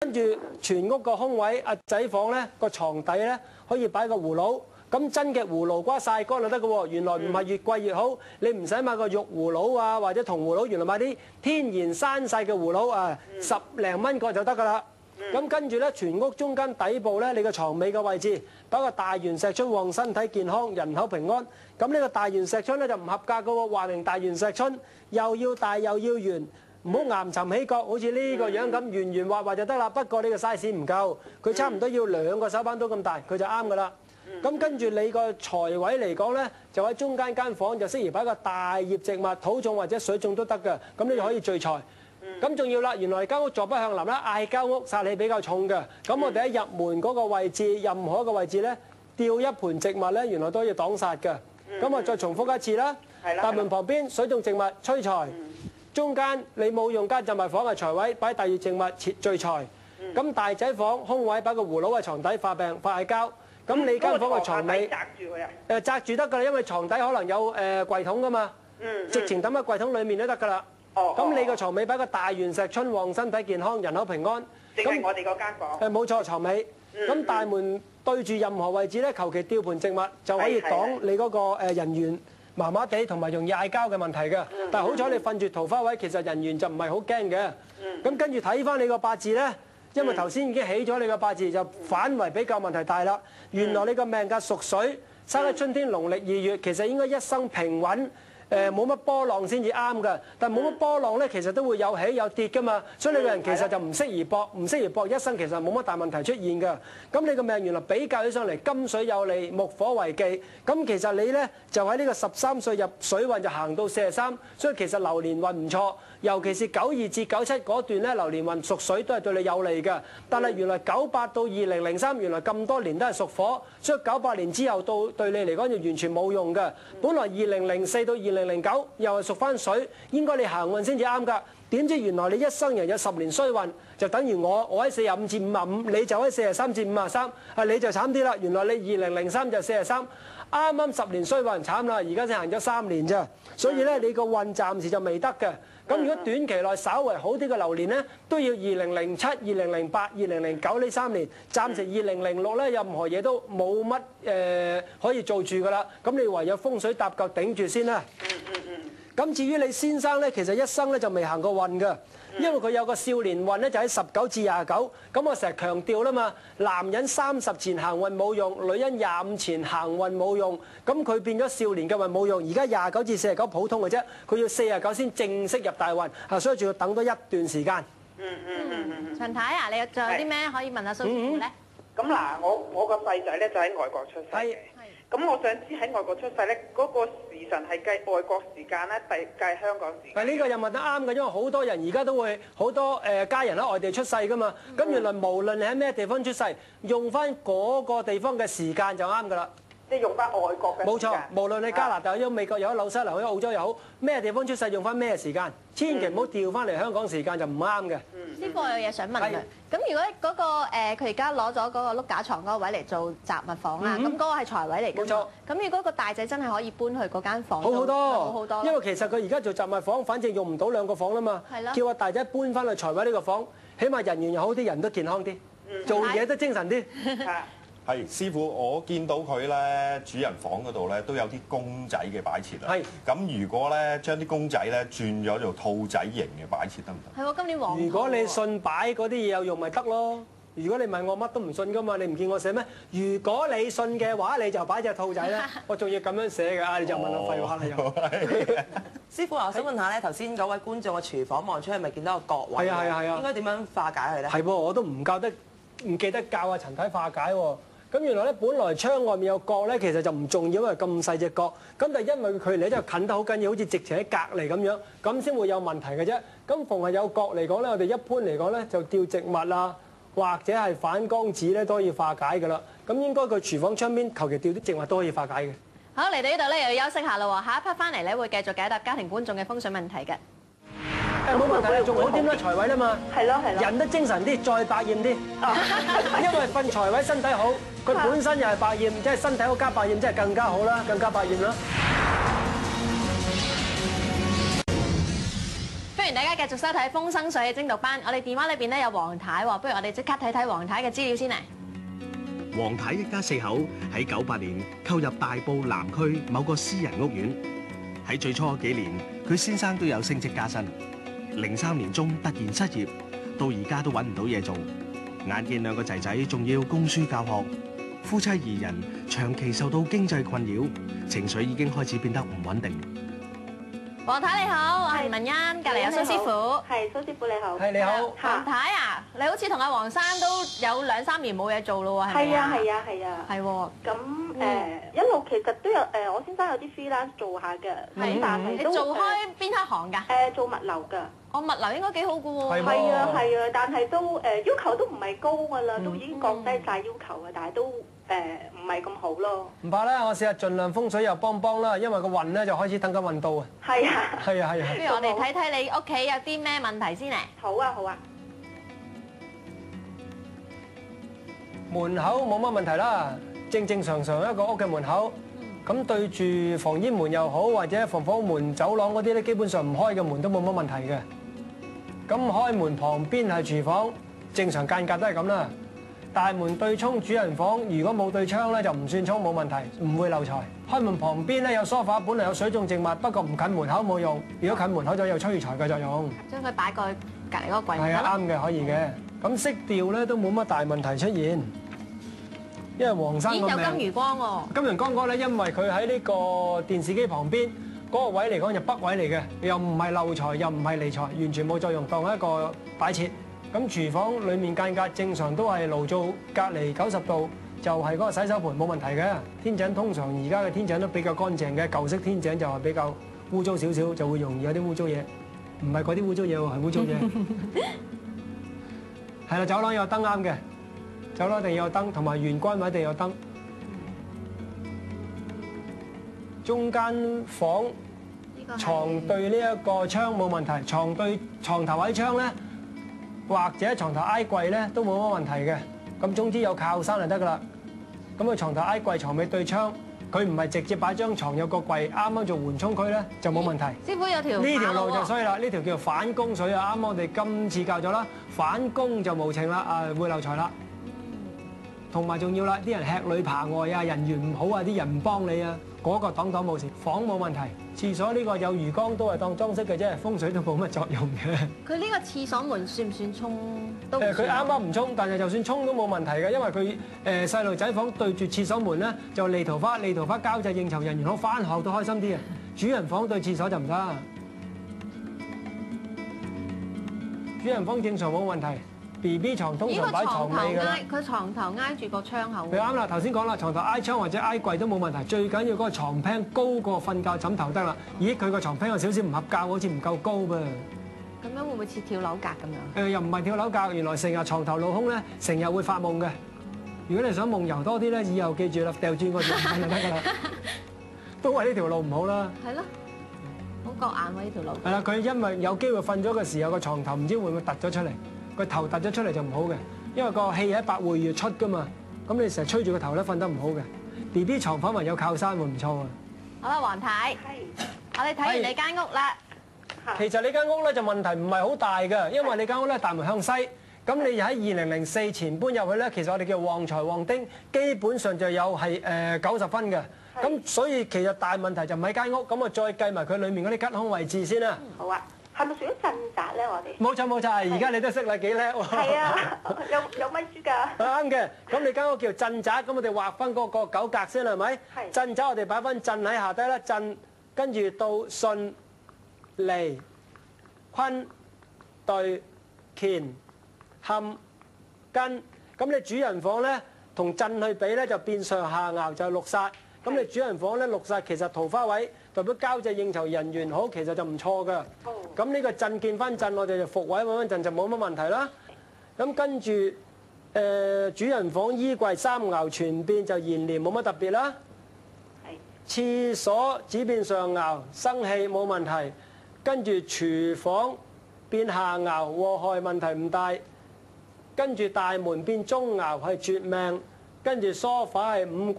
跟住全屋個空位，阿仔房咧個床底咧可以擺個葫蘆。咁真嘅葫蘆瓜曬乾就得嘅喎，原來唔係越貴越好，你唔使買個玉葫蘆啊或者銅葫蘆，原來買啲天然生曬嘅葫蘆啊，10零蚊個就得㗎啦。咁跟住咧，全屋中間底部咧，你個床尾嘅位置擺個大圓石春，旺身體健康、人口平安。咁呢個大圓石春咧就唔合格嘅喎，話明大圓石春又要大又要圓，唔好岩沉起角，好似呢個樣咁圓圓滑滑就得啦。不過呢個 size 唔夠，佢差唔多要2個手板刀咁大，佢就啱㗎啦。咁跟住你個財位嚟講咧，就喺中間間房就適宜擺個大葉植物，土種或者水種都得嘅，咁你就可以聚財。咁仲要啦，原來間屋坐北向南啦，嗌間屋煞氣比較重嘅。咁我哋喺入門嗰個位置，任何一個位置咧，吊一盆植物咧，原來都要擋煞嘅。咁我再重複一次啦。大門旁邊水種植物催財，中間你冇用間浸物房嘅財位擺大葉植物設聚財。咁大仔房空位擺個葫蘆喺床底化病化嗌交。咁你間房嘅床尾擲住佢啊？擲住得㗎啦，因為床底可能有櫃桶㗎嘛。直情抌喺櫃桶裡面都得㗎啦。咁你個床尾擺個大圓石春旺身體健康人口平安。淨係我哋嗰間房。冇錯，床尾。咁大門對住任何位置咧，求其吊盆植物就可以擋你嗰個人緣麻麻地同埋容易嗌交嘅問題嘅。但係好彩你瞓住桃花位，其實人緣就唔係好驚嘅。咁跟住睇翻你個八字咧，因為頭先已經起咗你個八字，就反為比較問題大啦。原來你個命格屬水，生喺春天農曆2月，其實應該一生平穩。冇乜波浪先至啱㗎，但係冇乜波浪咧，其實都會有起有跌㗎嘛，所以你個人其實就唔適宜搏，唔適宜搏一生，其實冇乜大問題出現㗎。咁你個命原來比較起上嚟，金水有利，木火為忌。咁其實你咧就喺呢個13歲入水運就行到43，所以其實流年運唔錯。尤其是92至97嗰段咧，流年運屬水都係對你有利嘅。但係原來98到2003，原來咁多年都係屬火，所以98年之後到對你嚟講就完全冇用嘅。本來2004到2009又係屬翻水，應該你行運先至啱㗎。點知原來你一生人有10年衰運，就等於我喺45至55，你就喺43至53，你就慘啲啦。原來你2003就43，啱啱10年衰運慘啦，而家先行咗3年啫。所以咧，你個運暫時就未得嘅。咁如果短期內稍為好啲嘅流年咧，都要2007、2008、2009呢3年。暫時2006咧，任何嘢都冇乜可以做住㗎啦。咁你唯有風水搭腳頂住先啦。咁至於你先生咧，其實一生咧就未行過運㗎，因為佢有個少年運咧就喺19至29。咁我成日強調啦嘛，男人30前行運冇用，女人25前行運冇用。咁佢變咗少年嘅運冇用，而家29至49普通嘅啫，佢要49先正式入大運，所以仲要等多一段時間。陳太啊，你仲有啲咩可以問阿蘇師傅咧？咁嗱，我個細仔咧就喺外國出世嘅。咁我想知喺外國出世咧，嗰個時辰係計外國時間咧，定計香港時間？但呢個又問得啱嘅，因為好多人而家都會好多家人喺外地出世㗎嘛。咁原來無論你喺咩地方出世，用翻嗰個地方嘅時間就啱㗎啦。即係用翻外國嘅時間。冇錯，無論你加拿大又好、美國又好、紐西蘭又好、澳洲又好，咩地方出世用翻咩時間，千祈唔好調翻嚟香港時間就唔啱嘅。師傅，我有嘢想問佢。咁如果嗰個佢而家攞咗嗰個碌架床嗰個位嚟做雜物房啦，咁嗰個係財位嚟㗎。冇錯。咁如果個大仔真係可以搬去嗰間房，好好多，好好多。因為其實佢而家做雜物房，反正用唔到2個房啦嘛。係咯。叫個大仔搬翻去財位呢個房，起碼人緣又好啲，人都健康啲，做嘢都精神啲。係師傅，我見到佢咧主人房嗰度咧都有啲公仔嘅擺設啊。係。咁如果咧將啲公仔咧轉咗做兔仔型嘅擺設得唔得？係喎，今年黃。如果你信擺嗰啲嘢有用咪得咯？如果你問我乜都唔信噶嘛，你唔見我寫咩？如果你信嘅話，你就擺隻兔仔啦。我仲要咁樣寫嘅，你就問我廢話啦又。師傅啊，我想問下咧，頭先嗰位觀眾嘅廚房望出去，咪見到個角位？係啊。應該點樣化解佢咧？係喎，我都唔記得教阿陳太化解喎。咁原來咧，本來窗外面有角咧，其實就唔重要，因為咁細隻角。咁但係因為佢距離真係近得好緊要，好似直情喺隔離咁樣，咁先會有問題嘅啫。咁逢係有角嚟講咧，我哋一般嚟講咧，就吊植物啊，或者係反光紙咧，都可以化解㗎啦。咁應該佢廚房窗邊求其吊啲植物都可以化解嘅。好，嚟到呢度咧，又要休息下啦喎。下一 part 翻嚟咧，會繼續解答家庭觀眾嘅風水問題嘅。冇問題，仲好啲啦，財位啦嘛。係咯。人都精神啲，再百厭啲。因為瞓財位身體好，佢本身又係百厭，即係身體好加百厭，即係更加好啦，更加百厭啦。歡迎大家繼續收睇《風生水起精讀班》。我哋電話裏邊咧有黃太喎，不如我哋即刻睇睇黃太嘅資料先嚟。黃太一家4口喺98年購入大埔南區某個私人屋苑。喺最初幾年，佢先生都有升職加薪。03年中突然失業，到而家都揾唔到嘢做。眼見2個仔仔仲要供書教學，夫妻2人長期受到經濟困擾，情緒已經開始變得唔穩定。黃太你好，我係文欣，隔離有蘇師傅。係蘇師傅你好。係你好。黃太啊，你好似同阿黃生都有2-3年冇嘢做咯喎，係咪啊？係啊。係喎。咁一路其實都有我先生有啲 freelance 做下嘅，咁但係你做開邊一行㗎？做物流㗎。我物流應該幾好㗎喎。係啊，但係都要求都唔係高㗎啦，都已經降低晒要求嘅，但係都唔係咁好咯。唔怕啦，我試下盡量風水又幫啦，因為個運咧就開始等緊運到啊。係啊。不如我哋睇睇你屋企有啲咩問題先嚟。好啊。門口冇乜問題啦，正常一個屋嘅門口。咁對住防煙門又好，或者防火門、走廊嗰啲咧，基本上唔開嘅門都冇乜問題嘅。咁開門旁邊係廚房，正常間隔都係咁啦。大門對沖主人房，如果冇對窗咧就唔算沖，冇問題，唔會漏財。開門旁邊咧有梳化，本來有水種植物，不過唔近門口冇用。如果近門口就有催財嘅作用。將佢擺過去隔離嗰個櫃。係啊，啱嘅，可以嘅。咁色調咧都冇乜大問題出現。因為黃生個名有金魚光喎。金魚光嗰咧，因為佢喺呢個電視機旁邊嗰個位嚟講就北位嚟嘅，又唔係漏財，又唔係離財，完全冇作用，當一個擺設。咁廚房裡面間隔正常都係爐灶隔離90度，就係嗰個洗手盆冇問題嘅。天井通常而家嘅天井都比較乾淨嘅，舊式天井就係比較污糟少少，就會容易有啲污糟嘢。唔係嗰啲污糟嘢喎，係污糟嘢。係啦，走廊有燈啱嘅。走廊一定有燈，同埋玄關位一定有燈。中間房床對呢一個窗冇問題，床對床頭位窗咧，或者床頭挨櫃咧都冇乜問題嘅。咁總之有靠山就得㗎啦。咁佢床頭挨櫃，床尾對窗，佢唔係直接擺張床有個櫃，啱啱做緩衝區咧就冇問題。師傅有條呢條路就衰啦，呢條叫反弓水啊！啱啱我哋今次教咗啦，反弓就無情啦，會漏財啦。同埋仲要啦，啲人吃裏扒外啊，人緣唔好啊，啲人唔幫你啊，嗰個擋冇事，房冇問題。廁所呢個有魚缸都係當裝飾嘅啫，風水都冇乜作用嘅。佢呢個廁所門算唔算沖？佢啱啱唔沖，但係就算沖都冇問題嘅，因為佢細路仔房對住廁所門咧，就利桃花交際應酬，人緣好，翻學都開心啲啊。主人房對廁所就唔得。主人房正常冇問題。BB 床通常擺床尾㗎啦。佢床頭挨住個窗口。佢啱啦，頭先講啦，床頭挨窗或者挨櫃都冇問題，最緊要嗰個床坪高過瞓覺枕頭得啦。咦，佢個床坪有少少唔合格，好似唔夠高噃。咁樣會唔會似跳樓格咁樣？又唔係跳樓格，原來成日床頭露空咧，成日會發夢嘅。如果你想夢遊多啲咧，以後記住啦，掉轉個床瞓就得㗎啦。都係呢條路唔好啦。係咯，好覺眼喎呢條路。係啦，佢因為有機會瞓咗嘅時候，個床頭唔知會唔會突咗出嚟。個頭突咗出嚟就唔好嘅，因為個氣喺百會穴出噶嘛，咁你成日吹住個頭咧瞓得唔好嘅。BB 床反為有靠山喎，唔錯啊。好啦，黃太，我哋睇完你間屋啦。其實你間屋咧就問題唔係好大嘅，因為你間屋咧大門向西，咁你喺2004前搬入去咧，其實我哋叫旺財旺丁，基本上就有係90分嘅。咁所以其實大問題就唔係間屋，咁我再計埋佢裡面嗰啲吉凶位置先啦。好啊。係咪屬於鎮宅咧？我哋冇錯，而家你都識啦，幾叻喎！係啊，有咪書㗎？啱嘅，咁你間屋叫鎮宅，咁我哋劃分嗰個9格先係咪？係。鎮宅我哋擺翻鎮喺下低啦，鎮跟住到巽、離、坤、兌、乾、坎、艮。咁你主人房咧同鎮去比咧就變上下爻就六煞。咁你主人房咧六煞其實桃花位。代表交際應酬人緣好，其實就唔錯㗎。咁呢個鎮見翻鎮，我哋就復位揾翻鎮就冇乜問題啦。咁跟住主人房衣櫃三爻全變就延年冇乜特別啦。廁所只變上爻生氣冇問題，跟住廚房變下爻禍害問題唔大，跟住大門變中爻係絕命，跟住梳化係五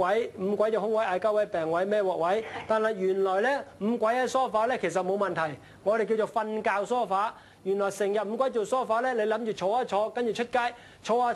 鬼就空位、嗌交位、病位、孭鑊位。但係原來咧五鬼喺梳化咧其實冇問題，我哋叫做瞓覺梳化。原來成日五鬼做梳化咧，你諗住坐一坐，跟住出街坐下。